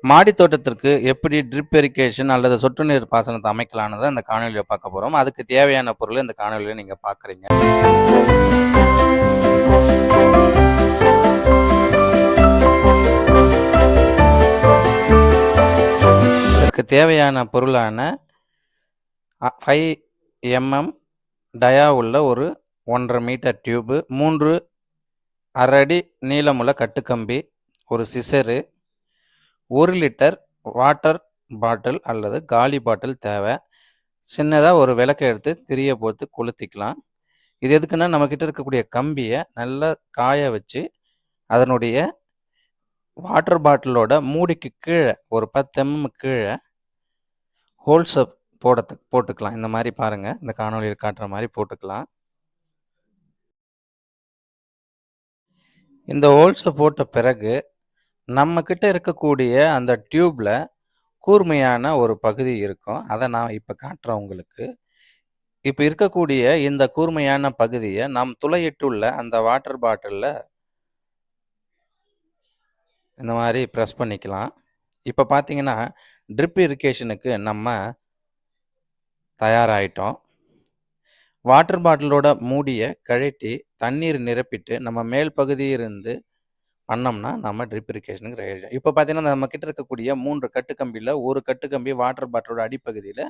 மாடி தோட்டத்திற்கு எப்படி ட்ரிப் இரிகேஷன் அல்லது சொட்டு நீர் பாசனத்தை அமைக்கலான்னு தான் இந்த காணொலியை பார்க்க போகிறோம். அதுக்கு தேவையான பொருள் இந்த காணொலியை நீங்கள் பார்க்குறீங்க. அதற்கு தேவையான பொருளான 5 mm டயா உள்ள ஒரு 1.5 மீட்டர் டியூபு, 3 1/2 அடி நீளமுள்ள கட்டுக்கம்பி, ஒரு சிசரு, 1 லிட்டர் வாட்டர் பாட்டில் அல்லது காலி பாட்டில் தேவை. சின்னதாக ஒரு விளக்கை எடுத்து திரியை போட்டு கொளுத்திக்கலாம். இது எதுக்குன்னா, நம்மக்கிட்ட இருக்கக்கூடிய கம்பியை நல்லா காய வச்சு அதனுடைய வாட்டர் பாட்டிலோட மூடிக்கு கீழே ஒரு 10 mm கீழே ஹோல்ஸை போட்டுக்கலாம். இந்த மாதிரி பாருங்கள், இந்த காணொலியில் காட்டுற மாதிரி போட்டுக்கலாம். இந்த ஹோல்ஸை போட்ட பிறகு நம்மக்கிட்ட இருக்கக்கூடிய அந்த டியூப்பில் கூர்மையான ஒரு பகுதி இருக்கும். அதை நான் இப்போ காட்டுறேன் உங்களுக்கு. இப்போ இருக்கக்கூடிய இந்த கூர்மையான பகுதியை நாம் துளையிட்டுள்ள அந்த வாட்டர் பாட்டிலில் இந்த மாதிரி ப்ரெஸ் பண்ணிக்கலாம். இப்போ பார்த்தீங்கன்னா ட்ரிப் இரிகேஷனுக்கு நம்ம தயாராகிட்டோம். வாட்டர் பாட்டிலோட மூடியை கழட்டி தண்ணீர் நிரப்பிட்டு நம்ம மேல் பகுதியிலிருந்து பண்ணோம்னா நம்ம ட்ரிப் இரிகேஷனுக்கு ரெடி. இப்போ பார்த்தீங்கன்னா நம்மக்கிட்ட இருக்கக்கூடிய 3 கட்டுக்கம்பியில் ஒரு கட்டுக்கம்பி வாட்டர் பாட்டிலோட அடிப்பகுதியில்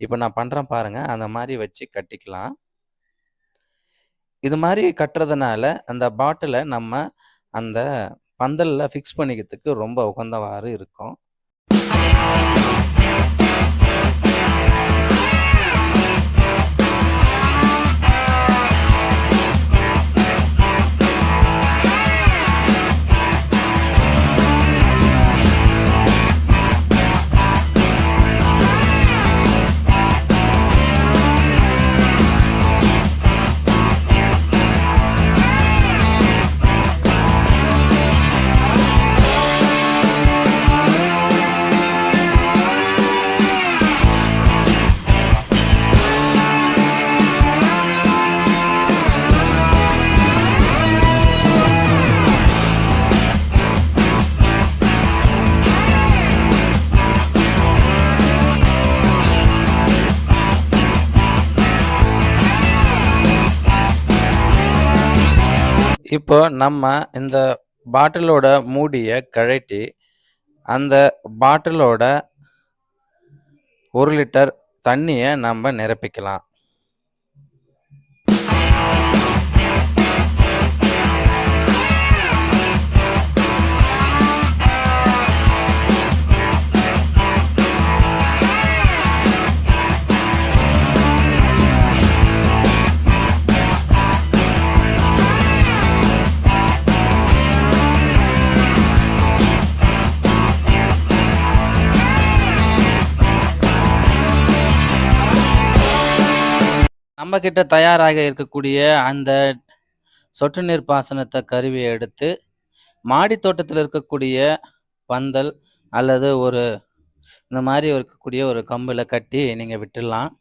இப்போ நான் பண்ணுறேன் பாருங்கள். அந்த மாதிரி வச்சு கட்டிக்கலாம். இது மாதிரி கட்டுறதுனால அந்த பாட்டிலை நம்ம அந்த பந்தலில் ஃபிக்ஸ் பண்ணிக்கிறதுக்கு ரொம்ப உகந்தவாறு இருக்கும். இப்போ நம்ம இந்த பாட்டிலோட மூடியை கழட்டி அந்த பாட்டிலோட 1 லிட்டர் தண்ணியை நம்ம நிரப்பிக்கலாம். நம்மக்கிட்ட தயாராக இருக்கக்கூடிய அந்த சொட்டு நீர் பாசனத்தை கருவியை எடுத்து மாடி தோட்டத்தில் இருக்கக்கூடிய பந்தல் அல்லது இந்த மாதிரி இருக்கக்கூடிய ஒரு கம்பில் கட்டி நீங்கள் விட்டுடலாம்.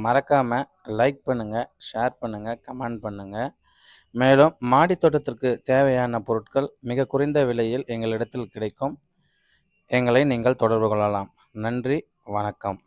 மறக்காமல் லைக் பண்ணுங்கள், ஷேர் பண்ணுங்கள், கமெண்ட் பண்ணுங்கள். மேலும் மாடி தோட்டத்திற்கு தேவையான பொருட்கள் மிக குறைந்த விலையில் எங்களிடத்தில் கிடைக்கும். எங்களை நீங்கள் தொடர்பு கொள்ளலாம். நன்றி, வணக்கம்.